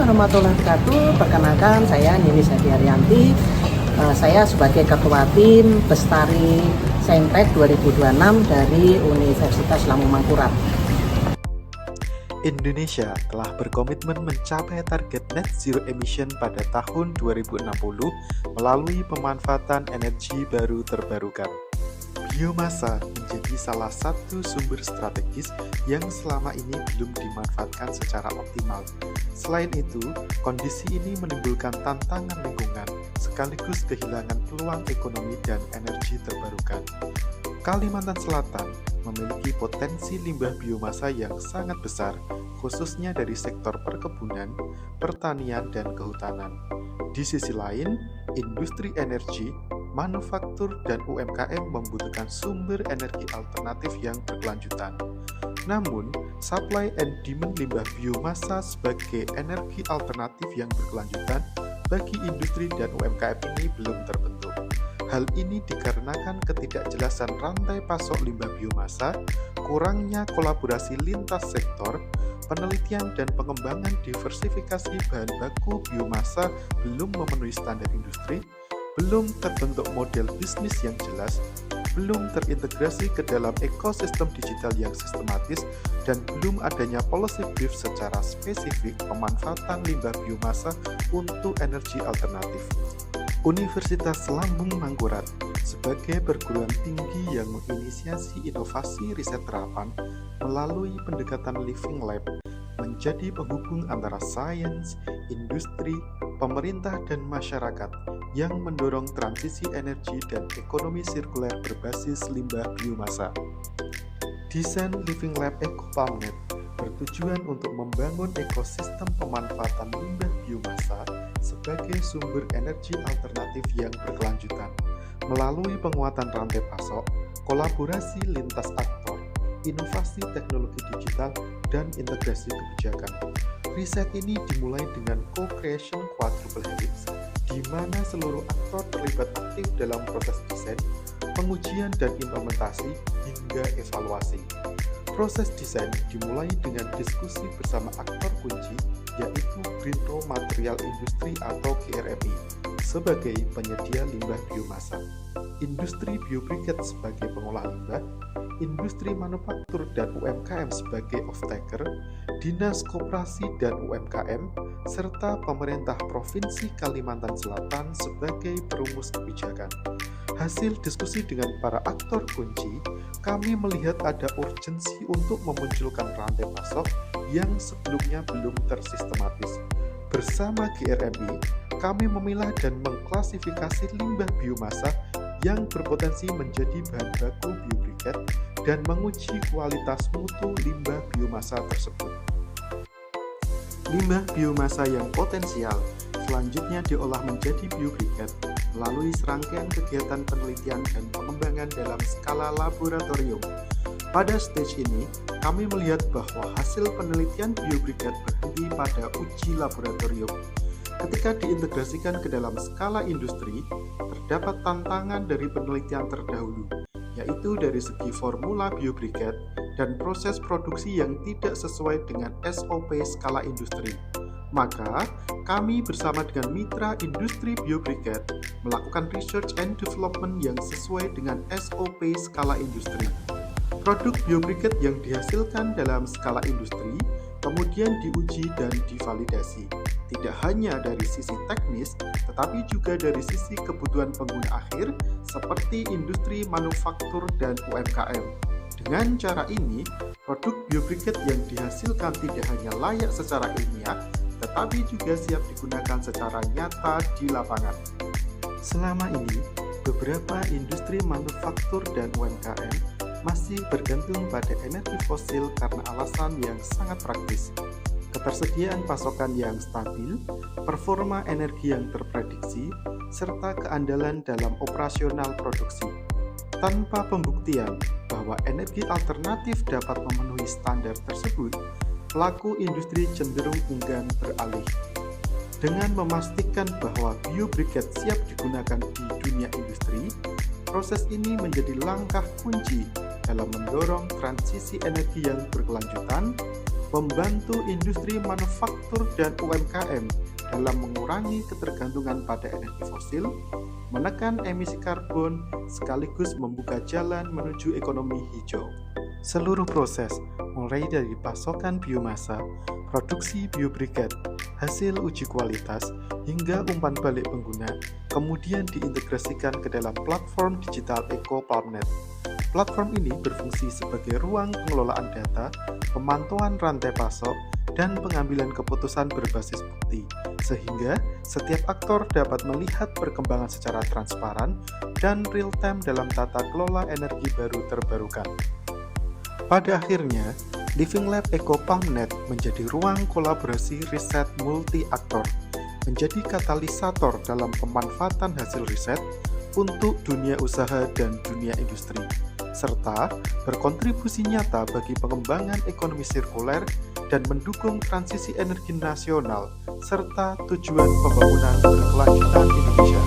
warahmatullahi wabarakatuh. Perkenalkan, saya Nini Sadi Arianti. Saya sebagai Ketua Tim Bestari Saintek 2026 dari Universitas Lampung Mangkurat. Indonesia telah berkomitmen mencapai target net zero emission pada tahun 2060 melalui pemanfaatan energi baru terbarukan. Biomasa menjadi salah satu sumber strategis yang selama ini belum dimanfaatkan secara optimal. Selain itu, kondisi ini menimbulkan tantangan lingkungan sekaligus kehilangan peluang ekonomi dan energi terbarukan. Kalimantan Selatan memiliki potensi limbah biomasa yang sangat besar, khususnya dari sektor perkebunan, pertanian, dan kehutanan. Di sisi lain, industri energi, manufaktur, dan UMKM membutuhkan sumber energi alternatif yang berkelanjutan. Namun, supply and demand limbah biomasa sebagai energi alternatif yang berkelanjutan bagi industri dan UMKM ini belum terbentuk. Hal ini dikarenakan ketidakjelasan rantai pasok limbah biomasa, kurangnya kolaborasi lintas sektor, penelitian dan pengembangan diversifikasi bahan baku biomasa belum memenuhi standar industri, belum terbentuk model bisnis yang jelas, belum terintegrasi ke dalam ekosistem digital yang sistematis, dan belum adanya policy brief secara spesifik pemanfaatan limbah biomasa untuk energi alternatif. Universitas Lambung Mangkurat sebagai perguruan tinggi yang menginisiasi inovasi riset terapan melalui pendekatan Living Lab menjadi penghubung antara sains, industri, pemerintah, dan masyarakat yang mendorong transisi energi dan ekonomi sirkuler berbasis limbah biomasa. Desain Living Lab EcoPalmNet bertujuan untuk membangun ekosistem pemanfaatan limbah biomasa sebagai sumber energi alternatif yang berkelanjutan melalui penguatan rantai pasok, kolaborasi lintas aktor, inovasi teknologi digital, dan integrasi kebijakan. Riset ini dimulai dengan co-creation quadruple helix, di mana seluruh aktor terlibat aktif dalam proses desain, pengujian dan implementasi, hingga evaluasi. Proses desain dimulai dengan diskusi bersama aktor kunci, yaitu Green Raw Material Industry atau GRMI, sebagai penyedia limbah biomasa, industri biobriket sebagai pengolah limbah, industri manufaktur dan UMKM sebagai off-taker, dinas koperasi dan UMKM, serta pemerintah Provinsi Kalimantan Selatan sebagai perumus kebijakan. Hasil diskusi dengan para aktor kunci, kami melihat ada urgensi untuk memunculkan rantai pasok yang sebelumnya belum tersistematis. Bersama GRMI, kami memilah dan mengklasifikasi limbah biomasa yang berpotensi menjadi bahan baku biobriket dan menguji kualitas mutu limbah biomasa tersebut. Limbah biomasa yang potensial selanjutnya diolah menjadi biobriket melalui serangkaian kegiatan penelitian dan pengembangan dalam skala laboratorium. Pada stage ini, kami melihat bahwa hasil penelitian biobriket berhenti pada uji laboratorium. Ketika diintegrasikan ke dalam skala industri, terdapat tantangan dari penelitian terdahulu, yaitu dari segi formula biobriket dan proses produksi yang tidak sesuai dengan SOP skala industri. Maka, kami bersama dengan mitra industri biobriket melakukan research and development yang sesuai dengan SOP skala industri. Produk biobriket yang dihasilkan dalam skala industri kemudian diuji dan divalidasi, tidak hanya dari sisi teknis, tetapi juga dari sisi kebutuhan pengguna akhir seperti industri manufaktur dan UMKM. Dengan cara ini, produk biobriket yang dihasilkan tidak hanya layak secara ilmiah, tetapi juga siap digunakan secara nyata di lapangan. Selama ini, beberapa industri manufaktur dan UMKM masih bergantung pada energi fosil karena alasan yang sangat praktis. Ketersediaan pasokan yang stabil, performa energi yang terprediksi, serta keandalan dalam operasional produksi. Tanpa pembuktian bahwa energi alternatif dapat memenuhi standar tersebut, pelaku industri cenderung enggan beralih. Dengan memastikan bahwa biobriket siap digunakan di dunia industri, proses ini menjadi langkah kunci dalam mendorong transisi energi yang berkelanjutan, membantu industri manufaktur dan UMKM dalam mengurangi ketergantungan pada energi fosil, menekan emisi karbon, sekaligus membuka jalan menuju ekonomi hijau. Seluruh proses, mulai dari pasokan biomasa, produksi biobriket, hasil uji kualitas, hingga umpan balik pengguna, kemudian diintegrasikan ke dalam platform digital EcoPalmNet. Platform ini berfungsi sebagai ruang pengelolaan data, pemantauan rantai pasok, dan pengambilan keputusan berbasis bukti, sehingga setiap aktor dapat melihat perkembangan secara transparan dan real-time dalam tata kelola energi baru terbarukan. Pada akhirnya, Living Lab EcoPalmNet menjadi ruang kolaborasi riset multi-aktor, menjadi katalisator dalam pemanfaatan hasil riset untuk dunia usaha dan dunia industri, serta berkontribusi nyata bagi pengembangan ekonomi sirkuler dan mendukung transisi energi nasional serta tujuan pembangunan berkelanjutan Indonesia.